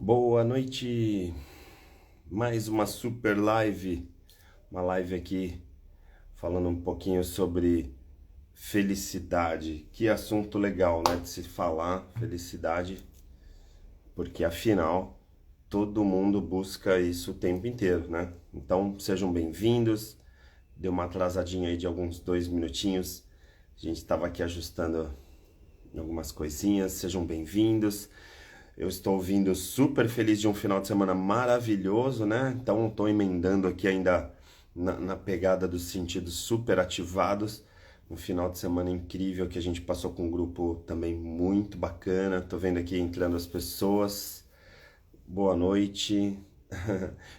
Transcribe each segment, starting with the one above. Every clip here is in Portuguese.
Boa noite, mais uma super live, uma live aqui falando um pouquinho sobre felicidade. Que assunto legal, né, de se falar, felicidade, porque afinal todo mundo busca isso o tempo inteiro, né? Então sejam bem-vindos. Deu uma atrasadinha aí de alguns 2 minutinhos. A gente estava aqui ajustando algumas coisinhas. Sejam bem-vindos. Eu estou vindo super feliz de um final de semana maravilhoso, né? Então estou emendando aqui ainda na pegada dos sentidos super ativados. Um final de semana incrível que a gente passou com um grupo também muito bacana. Tô vendo aqui entrando as pessoas. Boa noite.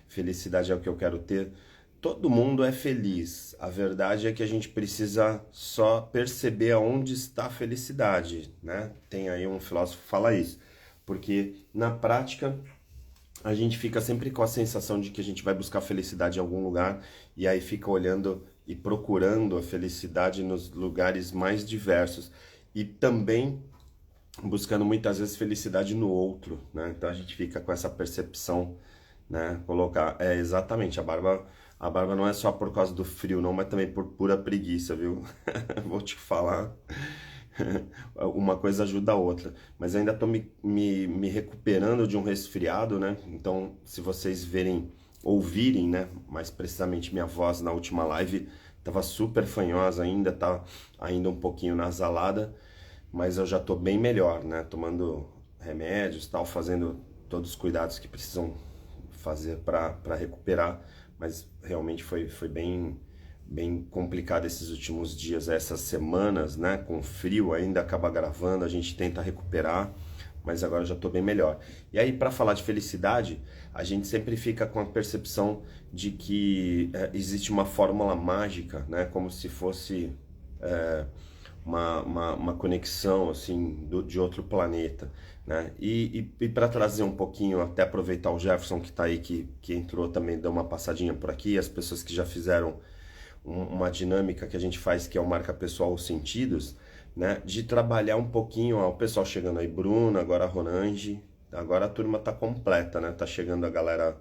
Felicidade é o que eu quero ter. Todo mundo é feliz. A verdade é que a gente precisa só perceber aonde está a felicidade, né? Tem aí um filósofo que fala isso. Porque na prática a gente fica sempre com a sensação de que a gente vai buscar felicidade em algum lugar e aí fica olhando e procurando a felicidade nos lugares mais diversos e também buscando muitas vezes felicidade no outro, né? Então a gente fica com essa percepção, né? Colocar, exatamente, a barba não é só por causa do frio, não, mas também por pura preguiça, viu? Vou te falar. Uma coisa ajuda a outra. Mas ainda estou me recuperando de um resfriado, né? Então, se vocês ouvirem, né? Mais precisamente minha voz na última live, tava super fanhosa ainda, tá ainda um pouquinho nasalada, mas eu já tô bem melhor, né? Tomando remédios, tal, fazendo todos os cuidados que precisam fazer para recuperar, mas realmente foi bem complicado esses últimos dias, essas semanas, né? Com frio ainda acaba gravando, a gente tenta recuperar, mas agora já estou bem melhor. E aí, para falar de felicidade, a gente sempre fica com a percepção de que existe uma fórmula mágica, né? Como se fosse é, uma conexão assim de outro planeta, né? E para trazer um pouquinho, até aproveitar o Jefferson que está aí, que entrou também, deu uma passadinha por aqui, as pessoas que já fizeram uma dinâmica que a gente faz, que é o marca pessoal os sentidos, né? De trabalhar um pouquinho, ó, o pessoal chegando aí, Bruno, agora a Ronange, agora a turma tá completa, né? Tá chegando a galera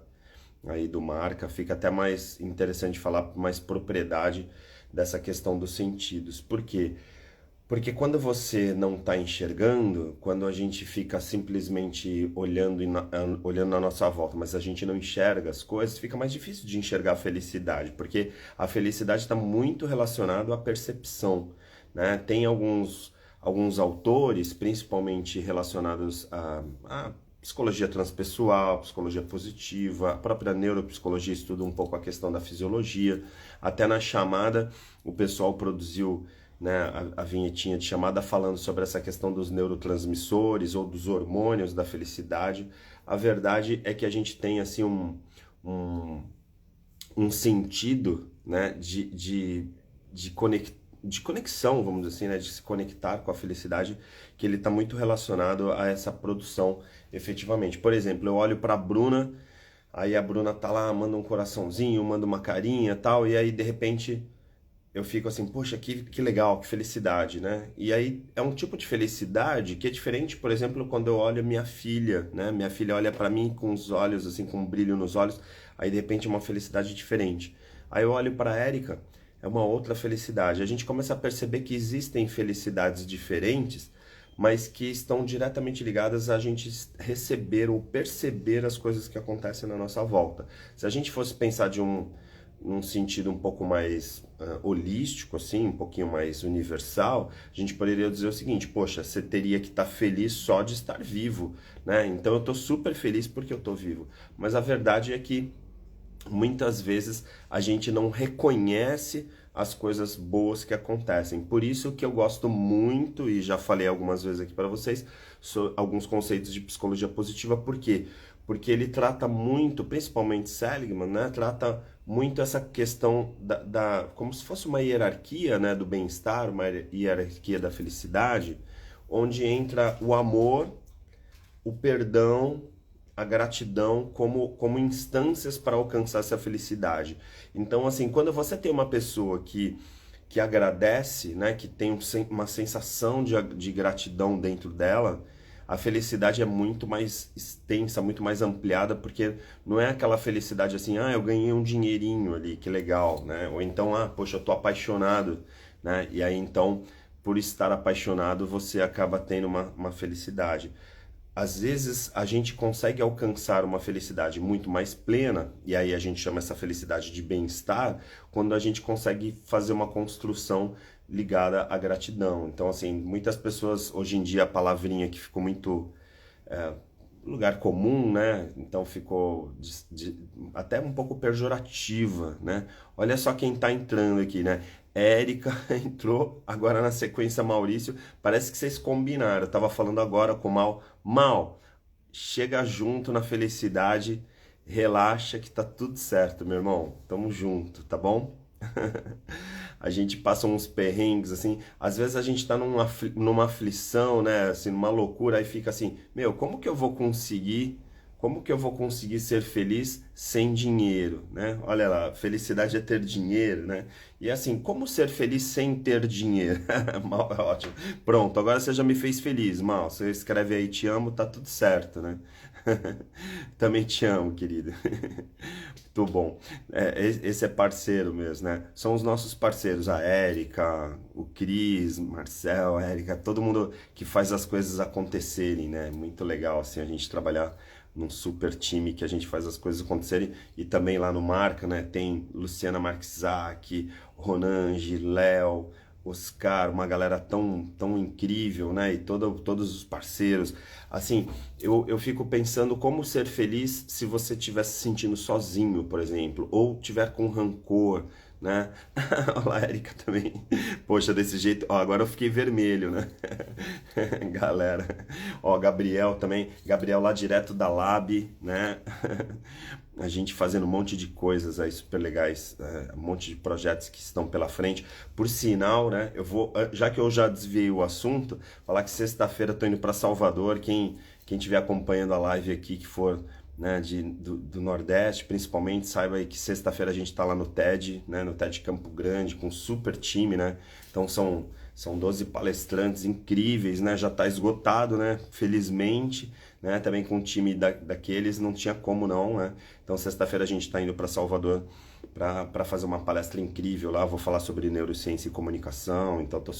aí do marca, fica até mais interessante falar com mais propriedade dessa questão dos sentidos. Por quê? Porque quando você não está enxergando, quando a gente fica simplesmente olhando na nossa volta, mas a gente não enxerga as coisas, fica mais difícil de enxergar a felicidade, porque a felicidade está muito relacionada à percepção, né? Tem alguns autores, principalmente relacionados à psicologia transpessoal, psicologia positiva, a própria neuropsicologia estuda um pouco a questão da fisiologia. Até na chamada, o pessoal produziu, né, a vinhetinha de chamada falando sobre essa questão dos neurotransmissores ou dos hormônios da felicidade. A verdade é que a gente tem assim um, um sentido, né, de conexão, vamos dizer assim, né, de se conectar com a felicidade, que ele está muito relacionado a essa produção efetivamente. Por exemplo, eu olho para a Bruna, aí a Bruna tá lá, manda um coraçãozinho, manda uma carinha e tal, e aí de repente eu fico assim, poxa, que legal, que felicidade, né? E aí é um tipo de felicidade que é diferente, por exemplo, quando eu olho minha filha, né? Minha filha olha pra mim com os olhos, assim, com um brilho nos olhos, aí de repente é uma felicidade diferente. Aí eu olho pra Érica, é uma outra felicidade. A gente começa a perceber que existem felicidades diferentes, mas que estão diretamente ligadas a gente receber ou perceber as coisas que acontecem na nossa volta. Se a gente fosse pensar num sentido um pouco mais holístico, assim, um pouquinho mais universal, a gente poderia dizer o seguinte: poxa, você teria que estar feliz só de estar vivo, né? Então eu estou super feliz porque eu estou vivo. Mas a verdade é que muitas vezes a gente não reconhece as coisas boas que acontecem. Por isso que eu gosto muito, e já falei algumas vezes aqui para vocês, sobre alguns conceitos de psicologia positiva. Por quê? Porque ele trata muito, principalmente Seligman, né? Trata muito essa questão como se fosse uma hierarquia, né, do bem-estar, uma hierarquia da felicidade, onde entra o amor, o perdão, a gratidão como instâncias para alcançar essa felicidade. Então, assim, quando você tem uma pessoa que agradece, né, que tem uma sensação de gratidão dentro dela, a felicidade é muito mais extensa, muito mais ampliada, porque não é aquela felicidade assim, ah, eu ganhei um dinheirinho ali, que legal, né? Ou então, ah, poxa, eu tô apaixonado, né? E aí então, por estar apaixonado, você acaba tendo uma felicidade. Às vezes a gente consegue alcançar uma felicidade muito mais plena, e aí a gente chama essa felicidade de bem-estar, quando a gente consegue fazer uma construção ligada à gratidão. Então, assim, muitas pessoas, hoje em dia, a palavrinha que ficou muito é, lugar comum, né? Então ficou até um pouco pejorativa, né? Olha só quem tá entrando aqui, né? Érica entrou, agora na sequência Maurício. Parece que vocês combinaram. Eu tava falando agora com o Mal. Mal, chega junto na felicidade, relaxa que tá tudo certo, meu irmão. Tamo junto, tá bom? A gente passa uns perrengues, assim, às vezes a gente tá numa aflição, né, assim, numa loucura, aí fica assim, meu, como que eu vou conseguir ser feliz sem dinheiro, né? Olha lá, felicidade é ter dinheiro, né? E assim, como ser feliz sem ter dinheiro? Mal, é ótimo. Pronto, agora você já me fez feliz, Mal, você escreve aí, te amo, tá tudo certo, né? Também te amo, querido. Muito bom. Esse é parceiro mesmo, né? São os nossos parceiros, a Érica, o Cris, Marcel, a Érica, todo mundo que faz as coisas acontecerem, né? Muito legal, assim, a gente trabalhar num super time que a gente faz as coisas acontecerem. E também lá no Marca, né? Tem Luciana Marczak, Ronange, Léo, Oscar, uma galera tão incrível, né? E todos os parceiros. Assim, eu fico pensando como ser feliz se você estiver se sentindo sozinho, por exemplo, ou tiver com rancor, né? Olá, Erika também. Poxa, desse jeito, ó, agora eu fiquei vermelho, né? Galera. Ó, Gabriel também, Gabriel lá direto da Lab, né? A gente fazendo um monte de coisas aí super legais, um monte de projetos que estão pela frente. Por sinal, né, eu vou, já que eu já desviei o assunto, falar que sexta-feira eu tô indo para Salvador. Quem estiver acompanhando a live aqui, que for, né, do Nordeste, principalmente, saiba aí que sexta-feira a gente tá lá no TED, né, no TED Campo Grande, com um super time, né? Então são 12 palestrantes incríveis, né? Já tá esgotado, né? Felizmente, né? Também com um time daqueles não tinha como não, né? Então sexta-feira a gente está indo para Salvador para fazer uma palestra incrível lá. Vou falar sobre neurociência e comunicação, então estou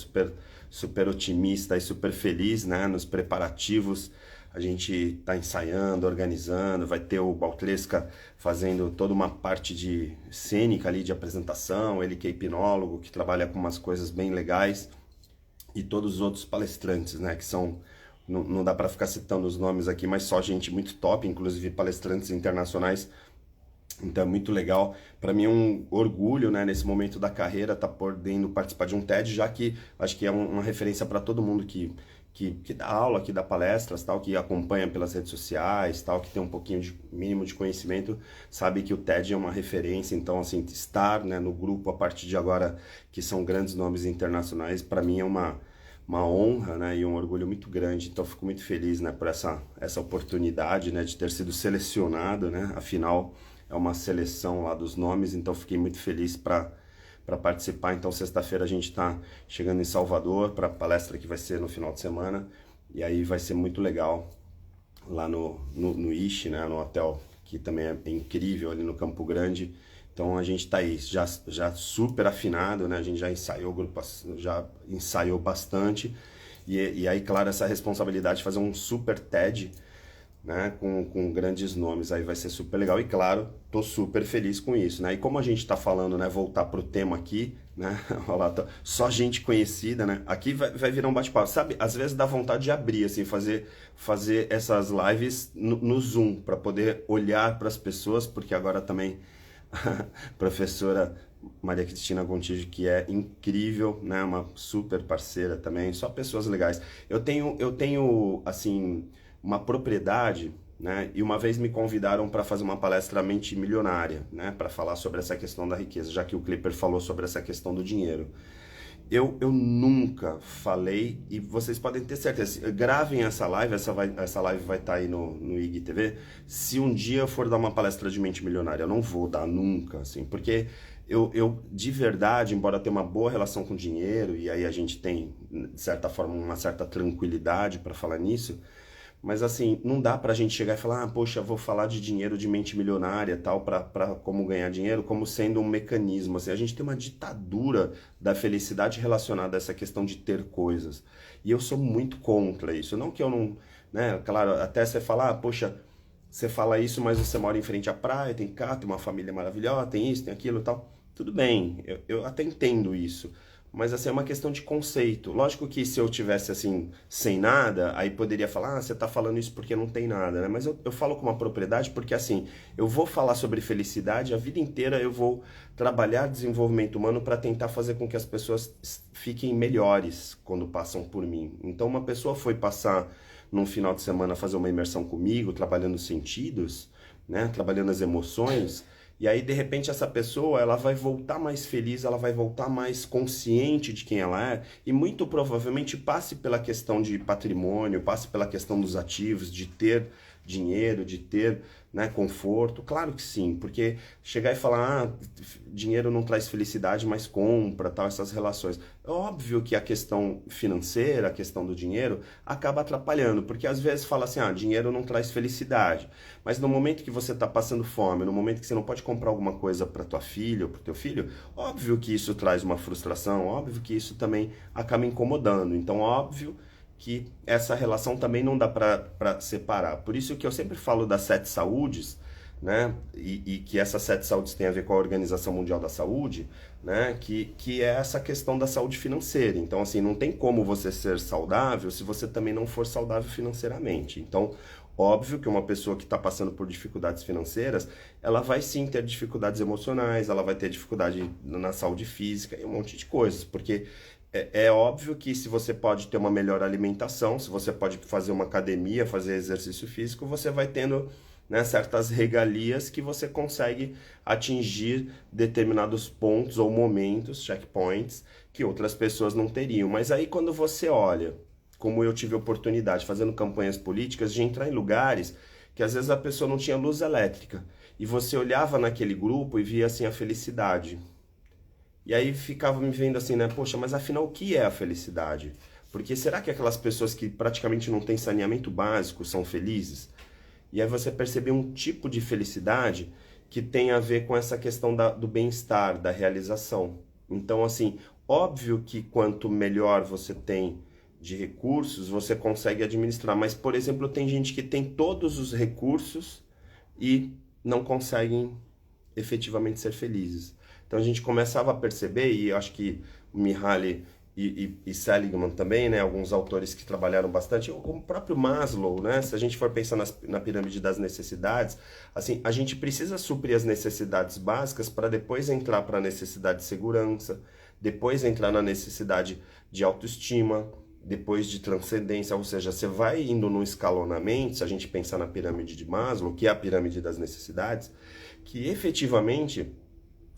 super otimista e super feliz, né? Nos preparativos. A gente está ensaiando, organizando, vai ter o Baltlesca fazendo toda uma parte de cênica ali, de apresentação, ele que é hipnólogo, que trabalha com umas coisas bem legais, e todos os outros palestrantes, né, que são, não dá para ficar citando os nomes aqui, mas só gente muito top, inclusive palestrantes internacionais. Então é muito legal. Para mim é um orgulho, né, nesse momento da carreira, estar podendo participar de um TED, já que acho que é uma referência para todo mundo que dá aula, que dá palestras, tal, que acompanha pelas redes sociais, tal, que tem um pouquinho de mínimo de conhecimento, sabe que o TED é uma referência. Então, assim, estar, né, no grupo a partir de agora, que são grandes nomes internacionais, para mim é uma honra, né, e um orgulho muito grande. Então, fico muito feliz, né, por essa oportunidade, né, de ter sido selecionado, né, afinal é uma seleção lá dos nomes, então fiquei muito feliz para participar. Então, sexta-feira a gente está chegando em Salvador para a palestra que vai ser no final de semana, e aí vai ser muito legal lá no Ishi, né, no hotel que também é incrível ali no Campo Grande. Então a gente está aí já super afinado, né? A gente já ensaiou já ensaiou bastante, e aí, claro, essa responsabilidade de fazer um super TED, né, com grandes nomes, aí vai ser super legal. E claro, tô super feliz com isso, né? E como a gente tá falando, né, voltar pro tema aqui, né? Olha lá, só gente conhecida, né? Aqui vai virar um bate-papo, sabe? Às vezes dá vontade de abrir, assim, fazer essas lives no Zoom, para poder olhar para as pessoas, porque agora também a professora Maria Cristina Gontijo, que é incrível, né? Uma super parceira também, só pessoas legais. Eu tenho assim, uma propriedade, né? E uma vez me convidaram para fazer uma palestra Mente Milionária, né? Para falar sobre essa questão da riqueza, já que o Clipper falou sobre essa questão do dinheiro. Eu nunca falei, e vocês podem ter certeza, gravem essa live, essa live vai estar aí no IGTV, se um dia eu for dar uma palestra de mente milionária. Eu não vou dar nunca, assim, porque eu de verdade, embora tenha uma boa relação com dinheiro, e aí a gente tem, de certa forma, uma certa tranquilidade para falar nisso, Mas assim, não dá pra gente chegar e falar, ah, poxa, vou falar de dinheiro, de mente milionária, tal, pra como ganhar dinheiro, como sendo um mecanismo. Assim, a gente tem uma ditadura da felicidade relacionada a essa questão de ter coisas. E eu sou muito contra isso. Não que eu não, né, claro, até você falar, ah, poxa, você fala isso, mas você mora em frente à praia, tem cá, tem uma família maravilhosa, tem isso, tem aquilo e tal. Tudo bem, eu até entendo isso. Mas assim, é uma questão de conceito. Lógico que se eu tivesse assim, sem nada, aí poderia falar, ah, você tá falando isso porque não tem nada, né? Mas eu falo com uma propriedade porque assim, eu vou falar sobre felicidade, a vida inteira eu vou trabalhar desenvolvimento humano para tentar fazer com que as pessoas fiquem melhores quando passam por mim. Então, uma pessoa foi passar num final de semana fazer uma imersão comigo, trabalhando os sentidos, né? Trabalhando as emoções. E aí, de repente, essa pessoa, ela vai voltar mais feliz, ela vai voltar mais consciente de quem ela é e muito provavelmente passe pela questão de patrimônio, passe pela questão dos ativos, de ter dinheiro, de ter, né, conforto. Claro que sim, porque chegar e falar, ah, dinheiro não traz felicidade, mas compra, tal, essas relações. É óbvio que a questão financeira, a questão do dinheiro, acaba atrapalhando, porque às vezes fala assim, ah, dinheiro não traz felicidade. Mas no momento que você está passando fome, no momento que você não pode comprar alguma coisa para tua filha ou para teu filho, óbvio que isso traz uma frustração, óbvio que isso também acaba incomodando. Então, óbvio que essa relação também não dá para separar. Por isso que eu sempre falo das 7 saúdes, né? E que essas 7 saúdes têm a ver com a Organização Mundial da Saúde, né? Que é essa questão da saúde financeira. Então, assim, não tem como você ser saudável se você também não for saudável financeiramente. Então, óbvio que uma pessoa que está passando por dificuldades financeiras, ela vai sim ter dificuldades emocionais, ela vai ter dificuldade na saúde física e um monte de coisas, porque é óbvio que se você pode ter uma melhor alimentação, se você pode fazer uma academia, fazer exercício físico, você vai tendo, né, certas regalias que você consegue atingir determinados pontos ou momentos, checkpoints, que outras pessoas não teriam. Mas aí quando você olha, como eu tive oportunidade fazendo campanhas políticas, de entrar em lugares que às vezes a pessoa não tinha luz elétrica, e você olhava naquele grupo e via assim a felicidade. E aí ficava me vendo assim, né? Poxa, mas afinal o que é a felicidade? Porque será que aquelas pessoas que praticamente não têm saneamento básico são felizes? E aí você percebe um tipo de felicidade que tem a ver com essa questão do bem-estar, da realização. Então, assim, óbvio que quanto melhor você tem de recursos, você consegue administrar. Mas, por exemplo, tem gente que tem todos os recursos e não conseguem efetivamente ser felizes. Então a gente começava a perceber, e acho que o Mihaly e Seligman também, né, alguns autores que trabalharam bastante, o próprio Maslow, né, se a gente for pensar na pirâmide das necessidades, assim, a gente precisa suprir as necessidades básicas para depois entrar para a necessidade de segurança, depois entrar na necessidade de autoestima, depois de transcendência, ou seja, você vai indo no escalonamento, se a gente pensar na pirâmide de Maslow, que é a pirâmide das necessidades, que efetivamente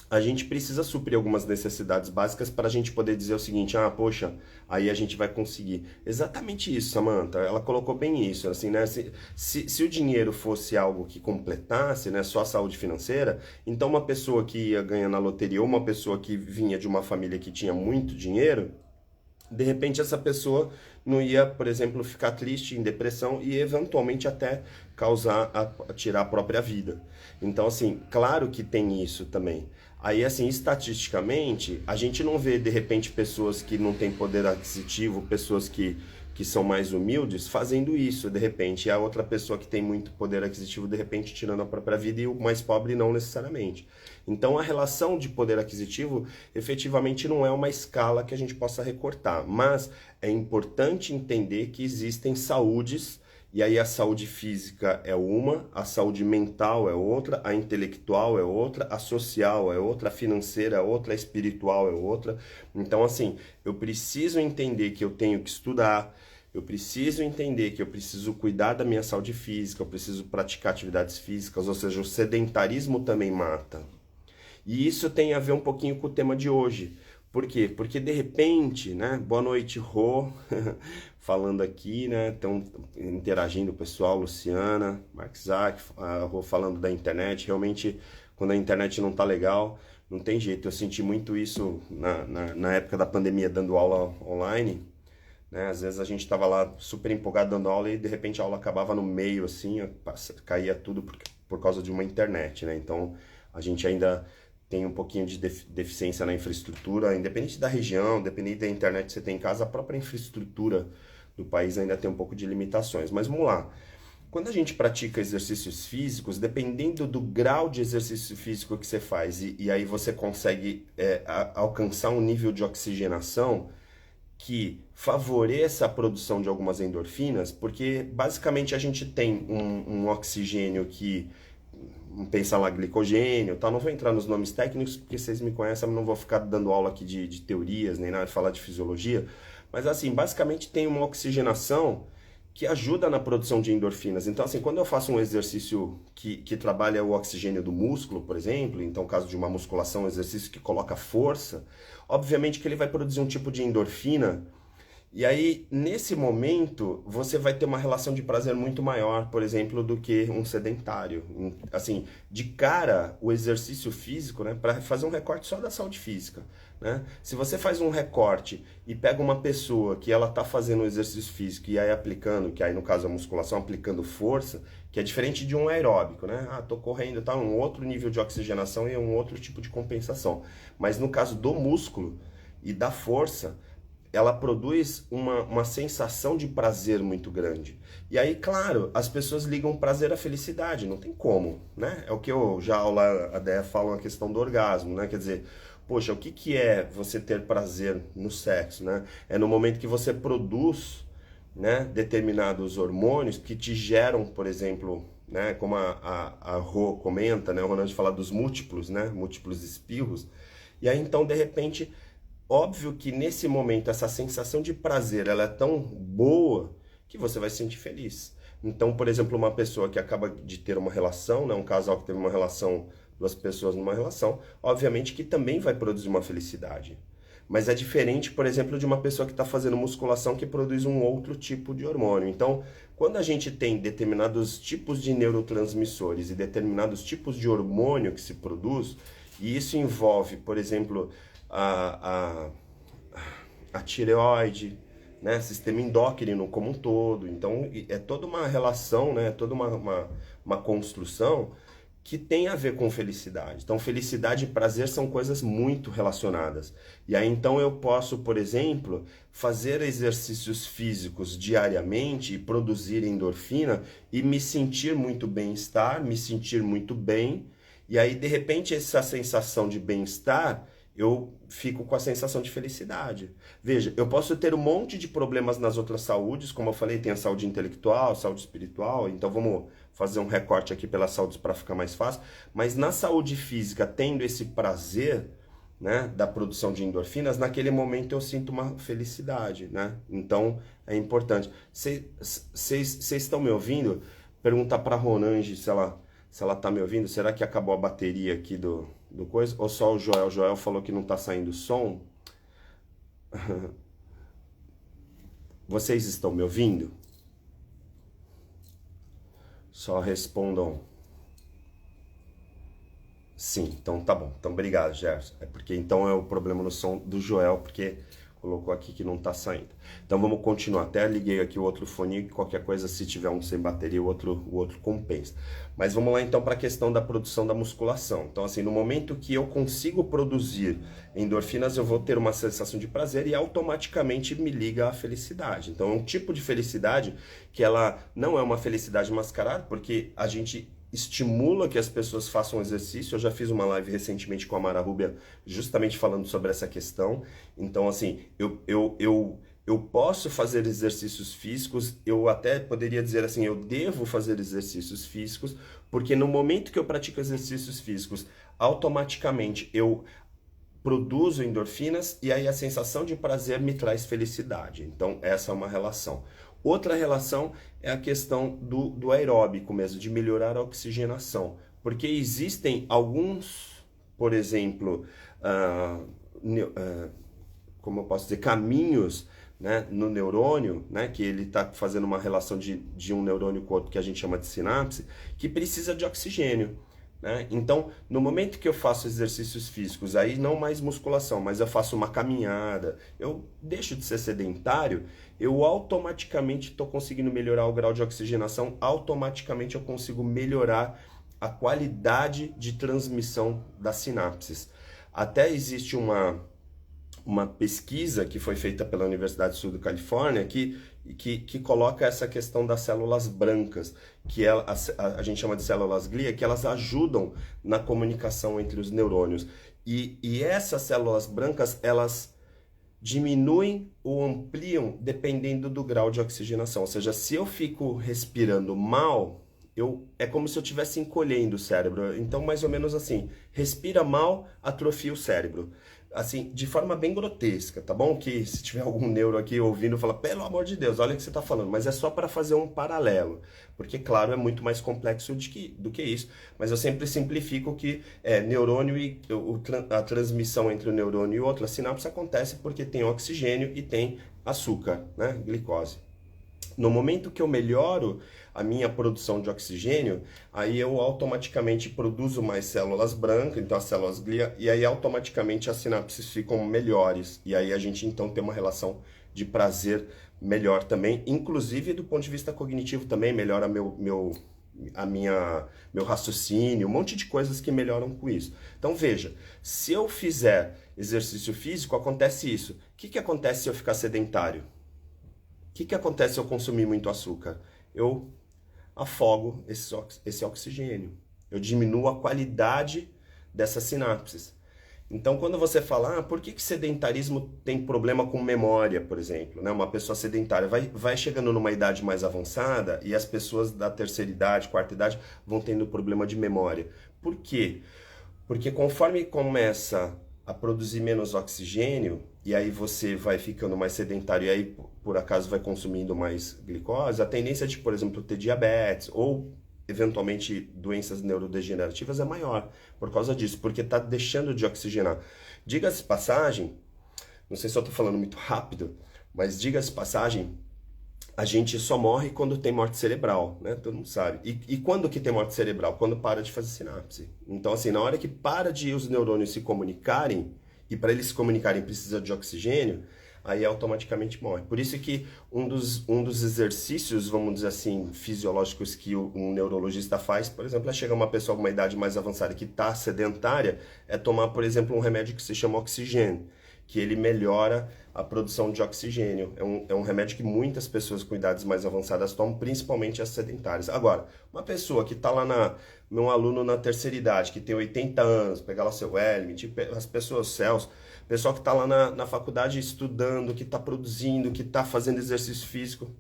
a gente precisa suprir algumas necessidades básicas para a gente poder dizer o seguinte, ah, poxa, aí a gente vai conseguir. Exatamente isso, Samantha, ela colocou bem isso, assim, né, se o dinheiro fosse algo que completasse, né, só a saúde financeira, então uma pessoa que ia ganhar na loteria ou uma pessoa que vinha de uma família que tinha muito dinheiro, de repente essa pessoa não ia, por exemplo, ficar triste, em depressão e eventualmente até tirar a própria vida. Então, assim, claro que tem isso também. Aí, assim, estatisticamente, a gente não vê, de repente, pessoas que não têm poder aquisitivo, pessoas que são mais humildes, fazendo isso, de repente. E a outra pessoa que tem muito poder aquisitivo, de repente, tirando a própria vida, e o mais pobre não necessariamente. Então, a relação de poder aquisitivo, efetivamente, não é uma escala que a gente possa recortar. Mas é importante entender que existem saúdes. E aí a saúde física é uma, a saúde mental é outra, a intelectual é outra, a social é outra, a financeira é outra, a espiritual é outra. Então, assim, eu preciso entender que eu tenho que estudar, eu preciso entender que eu preciso cuidar da minha saúde física, eu preciso praticar atividades físicas, ou seja, o sedentarismo também mata. E isso tem a ver um pouquinho com o tema de hoje. Por quê? Porque de repente, né? Boa noite, Rô, falando aqui, né? Estão interagindo o pessoal, Luciana, Mark Zack, a Rô falando da internet. Realmente, quando a internet não tá legal, não tem jeito. Eu senti muito isso na época da pandemia, dando aula online. né? Às vezes a gente estava lá super empolgado dando aula e de repente a aula acabava no meio, assim, caía tudo por causa de uma internet, né? Então a gente ainda tem um pouquinho de deficiência na infraestrutura, independente da região, independente da internet que você tem em casa, a própria infraestrutura do país ainda tem um pouco de limitações. Mas vamos lá. Quando a gente pratica exercícios físicos, dependendo do grau de exercício físico que você faz, e aí você consegue alcançar um nível de oxigenação que favoreça a produção de algumas endorfinas, porque basicamente a gente tem um oxigênio que, pensa lá, glicogênio, tá? Não vou entrar nos nomes técnicos, porque vocês me conhecem, eu não vou ficar dando aula aqui de teorias, nem nada de falar de fisiologia, mas assim, basicamente tem uma oxigenação que ajuda na produção de endorfinas. Então, assim, quando eu faço um exercício que trabalha o oxigênio do músculo, por exemplo, então, caso de uma musculação, um exercício que coloca força, obviamente que ele vai produzir um tipo de endorfina. E aí, nesse momento, você vai ter uma relação de prazer muito maior, por exemplo, do que um sedentário. Assim, de cara, o exercício físico, né, para fazer um recorte só da saúde física, né? Se você faz um recorte e pega uma pessoa que ela tá fazendo um exercício físico e aí aplicando, que aí no caso a musculação, aplicando força, que é diferente de um aeróbico, né? Ah, tô correndo, tá, um outro nível de oxigenação e um outro tipo de compensação. Mas no caso do músculo e da força, ela produz uma sensação de prazer muito grande. E aí, claro, as pessoas ligam prazer à felicidade, não tem como, né? É o que eu já aula a Déia fala, a questão do orgasmo, né? Quer dizer, poxa, o que que é você ter prazer no sexo, né? É no momento que você produz, né, determinados hormônios que te geram, por exemplo, né, como a Rô comenta, né, o Ronald fala dos múltiplos, né, múltiplos espirros, e aí então, de repente, óbvio que nesse momento essa sensação de prazer ela é tão boa que você vai se sentir feliz. Então, por exemplo, uma pessoa que acaba de ter uma relação, né, um casal que teve uma relação, duas pessoas numa relação, obviamente que também vai produzir uma felicidade. Mas é diferente, por exemplo, de uma pessoa que está fazendo musculação que produz um outro tipo de hormônio. Então, quando a gente tem determinados tipos de neurotransmissores e determinados tipos de hormônio que se produz, e isso envolve, por exemplo, a, a tireoide, né, sistema endócrino como um todo. Então, é toda uma relação, né, toda uma construção que tem a ver com felicidade. Então, felicidade e prazer são coisas muito relacionadas. E aí, então, eu posso, por exemplo, fazer exercícios físicos diariamente e produzir endorfina e me sentir muito bem-estar, me sentir muito bem. E aí, de repente, essa sensação de bem-estar, eu fico com a sensação de felicidade. Veja, eu posso ter um monte de problemas nas outras saúdes, como eu falei, tem a saúde intelectual, saúde espiritual, então vamos fazer um recorte aqui pelas saúdes para ficar mais fácil, mas na saúde física, tendo esse prazer, né, da produção de endorfinas, naquele momento eu sinto uma felicidade, né? Então é importante. Vocês estão me ouvindo? Perguntar para a Ronange se ela tá me ouvindo. Será que acabou a bateria aqui do coisa? Ou só o Joel? O Joel falou que não tá saindo som. Vocês estão me ouvindo? Só respondam sim. Então tá bom. Então obrigado, Gerson. É porque então é o problema no som do Joel, porque colocou aqui que não tá saindo. Então vamos continuar. Até liguei aqui o outro fone, qualquer coisa, se tiver um sem bateria, o outro compensa. Mas vamos lá então para a questão da produção da musculação. Então assim, no momento que eu consigo produzir endorfinas, eu vou ter uma sensação de prazer e automaticamente me liga à felicidade. Então é um tipo de felicidade que ela não é uma felicidade mascarada, porque a gente estimula que as pessoas façam exercício. Eu já fiz uma live recentemente com a Mara Rubia justamente falando sobre essa questão. Então, assim, eu posso fazer exercícios físicos, eu até poderia dizer assim, eu devo fazer exercícios físicos, porque no momento que eu pratico exercícios físicos, automaticamente eu produzo endorfinas e aí a sensação de prazer me traz felicidade. Então, essa é uma relação. Outra relação é a questão do aeróbico mesmo, de melhorar a oxigenação. Porque existem alguns, por exemplo, como eu posso dizer, caminhos, né, no neurônio, né, que ele está fazendo uma relação de um neurônio com outro que a gente chama de sinapse, que precisa de oxigênio. né? Então, no momento que eu faço exercícios físicos, aí não mais musculação, mas eu faço uma caminhada, eu deixo de ser sedentário, eu automaticamente estou conseguindo melhorar o grau de oxigenação, automaticamente eu consigo melhorar a qualidade de transmissão das sinapses. Até existe uma pesquisa que foi feita pela Universidade do Sul da Califórnia que coloca essa questão das células brancas, que a gente chama de células glia, que elas ajudam na comunicação entre os neurônios. E essas células brancas, elas diminuem ou ampliam dependendo do grau de oxigenação. Ou seja, se eu fico respirando mal, é como se eu estivesse encolhendo o cérebro. Então, mais ou menos assim, respira mal, atrofia o cérebro. Assim, de forma bem grotesca, tá bom? Que se tiver algum neuro aqui ouvindo, fala, pelo amor de Deus, olha o que você está falando. Mas é só para fazer um paralelo. Porque, claro, é muito mais complexo do que isso. Mas eu sempre simplifico que neurônio e a transmissão entre o neurônio e o outro, a sinapse, acontece porque tem oxigênio e tem açúcar, né? Glicose. No momento que eu melhoro a minha produção de oxigênio, aí eu automaticamente produzo mais células brancas, então as células glia, e aí automaticamente as sinapses ficam melhores. E aí a gente então tem uma relação de prazer melhor também, inclusive do ponto de vista cognitivo também, melhora meu raciocínio, um monte de coisas que melhoram com isso. Então veja, se eu fizer exercício físico, acontece isso. O que acontece se eu ficar sedentário? O que acontece se eu consumir muito açúcar? Eu afogo esse oxigênio. Eu diminuo a qualidade dessas sinapses. Então, quando você fala, por que sedentarismo tem problema com memória, por exemplo? Né? Uma pessoa sedentária vai chegando numa idade mais avançada e as pessoas da terceira idade, quarta idade, vão tendo problema de memória. Por quê? Porque conforme começa a produzir menos oxigênio, e aí você vai ficando mais sedentário e aí, por acaso, vai consumindo mais glicose, a tendência de, por exemplo, ter diabetes ou, eventualmente, doenças neurodegenerativas é maior por causa disso, porque está deixando de oxigenar. Diga-se passagem, não sei se eu estou falando muito rápido, mas diga-se passagem, a gente só morre quando tem morte cerebral, né? Todo mundo sabe. E quando que tem morte cerebral? Quando para de fazer sinapse. Então, assim, na hora que para de os neurônios se comunicarem, e para eles se comunicarem precisa de oxigênio, aí automaticamente morre. Por isso que um dos exercícios, vamos dizer assim, fisiológicos que um neurologista faz, por exemplo, é chegar uma pessoa com uma idade mais avançada que está sedentária, é tomar, por exemplo, um remédio que se chama oxigênio, que ele melhora a produção de oxigênio. É um remédio que muitas pessoas com idades mais avançadas tomam, principalmente as sedentárias. Agora, uma pessoa que está lá meu aluno na terceira idade, que tem 80 anos, pegar lá seu Helmut, as pessoas, Celso, pessoal que está lá na faculdade estudando, que está produzindo, que está fazendo exercício físico,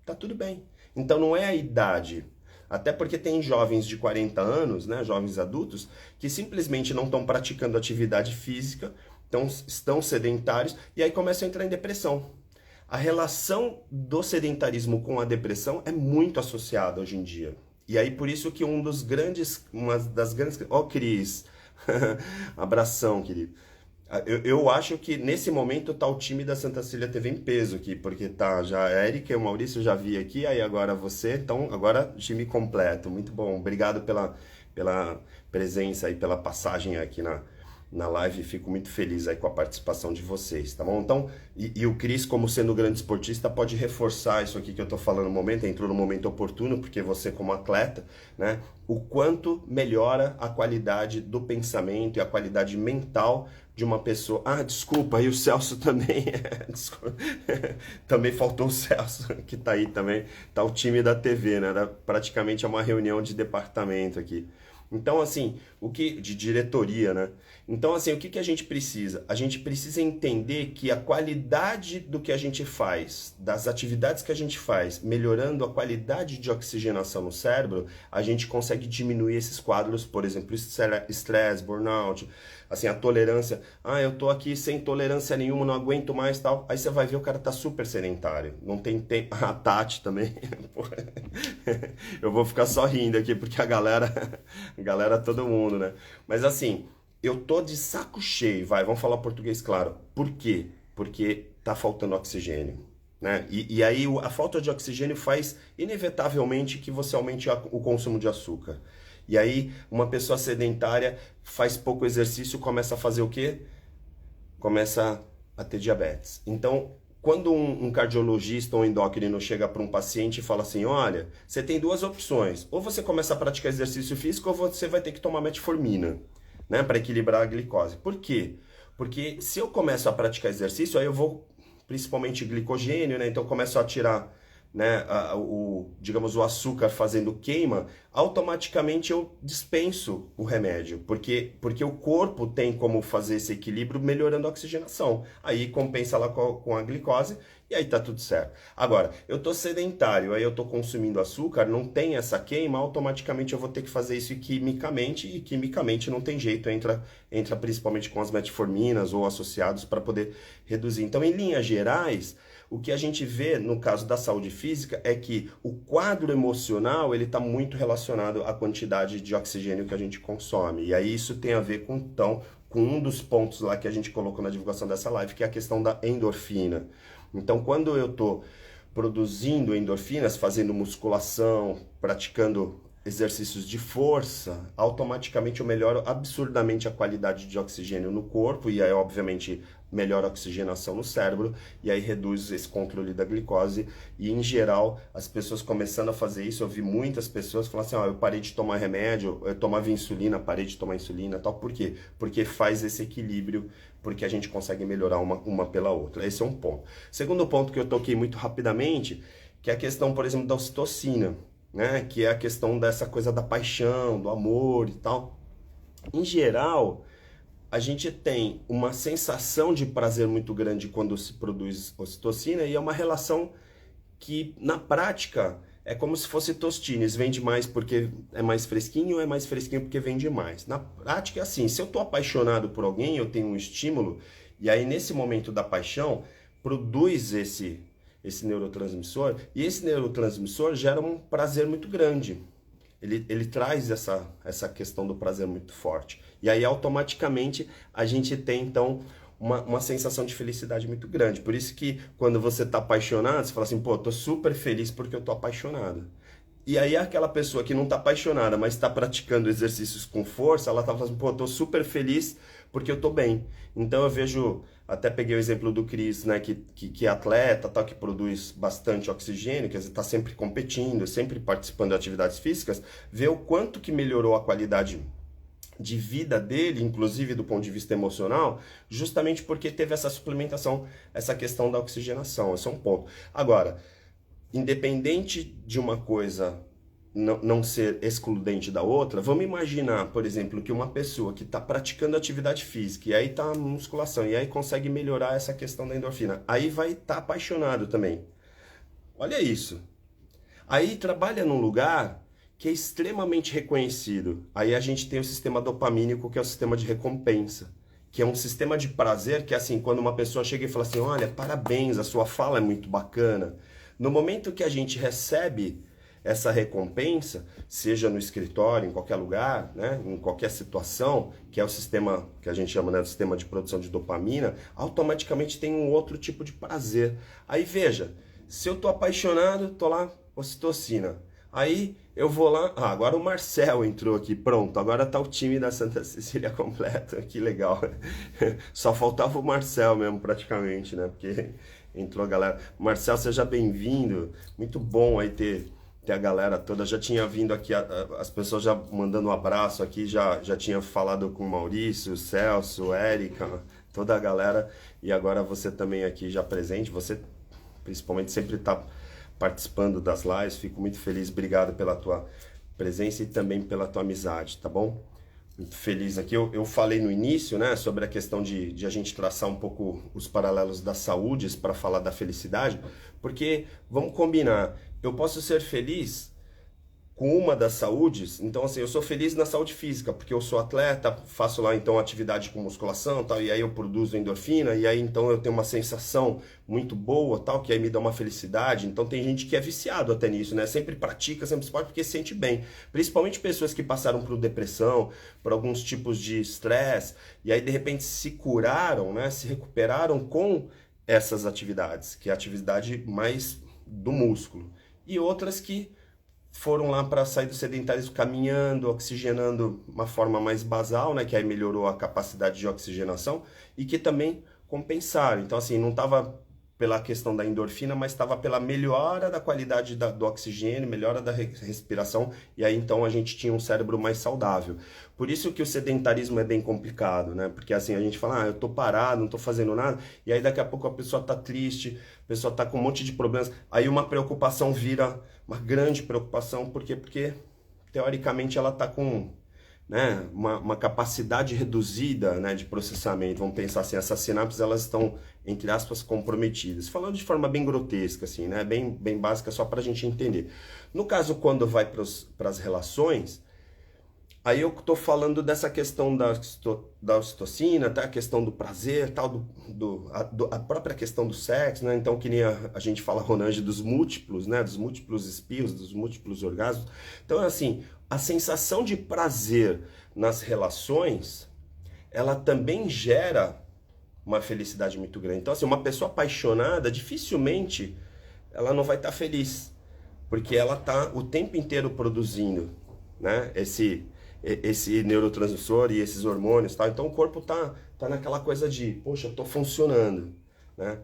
tá tudo bem. Então não é a idade. Até porque tem jovens de 40 anos, né, jovens adultos, que simplesmente não estão praticando atividade física, estão sedentários e aí começam a entrar em depressão. A relação do sedentarismo com a depressão é muito associada hoje em dia. E aí por isso que uma das grandes... Cris, abração, querido. Eu acho que nesse momento tá o time da Santa Cecília TV em peso aqui, porque tá já a Erika e o Maurício já vi aqui, aí agora você, então agora time completo, muito bom. Obrigado pela presença e pela passagem aqui na live, fico muito feliz aí com a participação de vocês, tá bom? Então, e o Cris, como sendo grande esportista, pode reforçar isso aqui que eu tô falando no momento, entrou no momento oportuno, porque você como atleta, né, o quanto melhora a qualidade do pensamento e a qualidade mental de uma pessoa. Desculpa, e o Celso também, também faltou o Celso, que tá aí também, tá o time da TV, né, praticamente é uma reunião de departamento aqui. Então, assim, de diretoria, né? Então, assim, o que a gente precisa? A gente precisa entender que a qualidade do que a gente faz, das atividades que a gente faz, melhorando a qualidade de oxigenação no cérebro, a gente consegue diminuir esses quadros, por exemplo, estresse, burnout, assim, a tolerância. Eu tô aqui sem tolerância nenhuma, não aguento mais, tal. Aí você vai ver o cara tá super sedentário, não tem tempo. A Tati também. Eu vou ficar só rindo aqui, porque a galera, todo mundo, né? Mas assim, eu tô de saco cheio, vamos falar português claro. Por quê? Porque tá faltando oxigênio, né? E aí a falta de oxigênio faz inevitavelmente que você aumente o consumo de açúcar. E aí, uma pessoa sedentária faz pouco exercício, começa a fazer o quê? Começa a ter diabetes. Então, quando um cardiologista ou um endócrino chega para um paciente e fala assim, olha, você tem duas opções, ou você começa a praticar exercício físico ou você vai ter que tomar metformina, né, para equilibrar a glicose. Por quê? Porque se eu começo a praticar exercício, aí eu vou, principalmente glicogênio, né, então eu começo a tirar, né, digamos, o açúcar fazendo queima, automaticamente eu dispenso o remédio, porque o corpo tem como fazer esse equilíbrio melhorando a oxigenação. Aí compensa lá com a glicose e aí tá tudo certo. Agora, eu tô sedentário, aí eu tô consumindo açúcar, não tem essa queima, automaticamente eu vou ter que fazer isso quimicamente, e quimicamente não tem jeito, entra principalmente com as metforminas ou associados para poder reduzir. Então, em linhas gerais, o que a gente vê no caso da saúde física é que o quadro emocional ele está muito relacionado à quantidade de oxigênio que a gente consome. E aí isso tem a ver com um dos pontos lá que a gente colocou na divulgação dessa live, que é a questão da endorfina. Então, quando eu estou produzindo endorfinas, fazendo musculação, praticando exercícios de força, automaticamente eu melhoro absurdamente a qualidade de oxigênio no corpo e aí, obviamente, melhora a oxigenação no cérebro e aí reduz esse controle da glicose e, em geral, as pessoas começando a fazer isso, eu vi muitas pessoas falando assim, eu parei de tomar remédio, eu tomava insulina, parei de tomar insulina, tal, por quê? Porque faz esse equilíbrio, porque a gente consegue melhorar uma pela outra. Esse é um ponto. Segundo ponto que eu toquei muito rapidamente, que é a questão, por exemplo, da ocitocina, né? Que é a questão dessa coisa da paixão, do amor e tal. Em geral, a gente tem uma sensação de prazer muito grande quando se produz ocitocina e é uma relação que, na prática, é como se fosse tostines, vende mais porque é mais fresquinho ou é mais fresquinho porque vende mais. Na prática é assim, se eu estou apaixonado por alguém, eu tenho um estímulo, e aí nesse momento da paixão, produz esse neurotransmissor, e esse neurotransmissor gera um prazer muito grande. Ele traz essa questão do prazer muito forte. E aí automaticamente a gente tem então uma sensação de felicidade muito grande. Por isso que quando você está apaixonado, você fala assim, pô, tô super feliz porque eu tô apaixonado. E aí aquela pessoa que não está apaixonada, mas está praticando exercícios com força, ela tá falando assim, pô, tô super feliz porque eu tô bem. Então eu vejo, até peguei o exemplo do Chris, né, que é atleta, tal, que produz bastante oxigênio, quer dizer, está sempre competindo, sempre participando de atividades físicas, vê o quanto que melhorou a qualidade de vida dele, inclusive do ponto de vista emocional, justamente porque teve essa suplementação, essa questão da oxigenação. Esse é um ponto. Agora, independente de uma coisa não ser excludente da outra, vamos imaginar, por exemplo, que uma pessoa que está praticando atividade física e aí está musculação e aí consegue melhorar essa questão da endorfina, aí vai estar apaixonado também. Olha isso. Aí trabalha num lugar que é extremamente reconhecido. Aí a gente tem o sistema dopamínico, que é o sistema de recompensa, que é um sistema de prazer que é assim, quando uma pessoa chega e fala assim, olha, parabéns, a sua fala é muito bacana. No momento que a gente recebe essa recompensa, seja no escritório, em qualquer lugar, né, em qualquer situação, que é o sistema que a gente chama, né, do sistema de produção de dopamina, automaticamente tem um outro tipo de prazer. Aí veja, se eu tô apaixonado, tô lá, ocitocina. Aí eu vou lá, agora o Marcel entrou aqui, pronto, agora tá o time da Santa Cecília completo, que legal. Só faltava o Marcel mesmo, praticamente, né, porque entrou a galera. Marcel, seja bem-vindo, muito bom aí ter a galera toda. Já tinha vindo aqui, as pessoas já mandando um abraço aqui, já tinha falado com o Maurício, Celso, Érica, toda a galera, e agora você também aqui já presente, você principalmente sempre está participando das lives, fico muito feliz, obrigado pela tua presença e também pela tua amizade, tá bom? Muito feliz aqui. Eu falei no início, né, sobre a questão de a gente traçar um pouco os paralelos das saúdes para falar da felicidade, porque, vamos combinar, eu posso ser feliz com uma das saúdes, então assim, eu sou feliz na saúde física, porque eu sou atleta, faço lá então atividade com musculação, tal, e aí eu produzo endorfina, e aí então eu tenho uma sensação muito boa, tal, que aí me dá uma felicidade. Então tem gente que é viciado até nisso, né? Sempre pratica, sempre esporte porque se sente bem. Principalmente pessoas que passaram por depressão, por alguns tipos de estresse, e aí de repente se curaram, né? Se recuperaram com essas atividades, que é a atividade mais do músculo. E outras que foram lá para sair do sedentarismo caminhando, oxigenando uma forma mais basal, né, que aí melhorou a capacidade de oxigenação e que também compensaram. Então, assim, não estava pela questão da endorfina, mas estava pela melhora da qualidade do oxigênio, melhora da respiração, e aí então a gente tinha um cérebro mais saudável. Por isso que o sedentarismo é bem complicado, né? Porque assim, a gente fala, eu tô parado, não tô fazendo nada, e aí daqui a pouco a pessoa tá triste, a pessoa tá com um monte de problemas, aí uma preocupação vira uma grande preocupação, por quê? Porque teoricamente ela tá com, né, uma capacidade reduzida, né, de processamento. Vamos pensar assim, essas sinapses elas estão, entre aspas, comprometidas. Falando de forma bem grotesca, assim, né, bem básica, só para a gente entender. No caso, quando vai para as relações, aí eu estou falando dessa questão da ocitocina, tá? A questão do prazer, tal, a própria questão do sexo, né? Então, que nem a gente fala, Ronange, dos múltiplos, né? Dos múltiplos espios, dos múltiplos orgasmos. Então, assim, a sensação de prazer nas relações, ela também gera uma felicidade muito grande. Então, assim, uma pessoa apaixonada, dificilmente ela não vai estar feliz, porque ela está o tempo inteiro produzindo, né? Esse neurotransmissor e esses hormônios, tá? Então o corpo tá naquela coisa de, poxa, eu tô funcionando, né?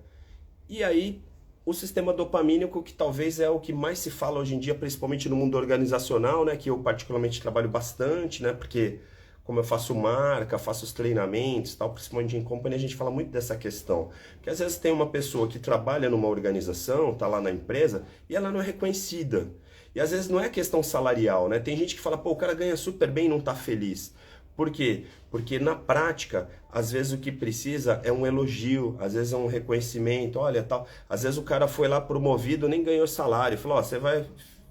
E aí o sistema dopamínico, que talvez é o que mais se fala hoje em dia, principalmente no mundo organizacional, né? Que eu particularmente trabalho bastante, né? Porque como eu faço marca, faço os treinamentos, tal, principalmente em company, a gente fala muito dessa questão. Que às vezes tem uma pessoa que trabalha numa organização, tá lá na empresa, e ela não é reconhecida. E às vezes não é questão salarial, né? Tem gente que fala, pô, o cara ganha super bem e não tá feliz. Por quê? Porque na prática, às vezes o que precisa é um elogio, às vezes é um reconhecimento, olha, tal. Às vezes o cara foi lá promovido, nem ganhou salário. Falou, ó, você vai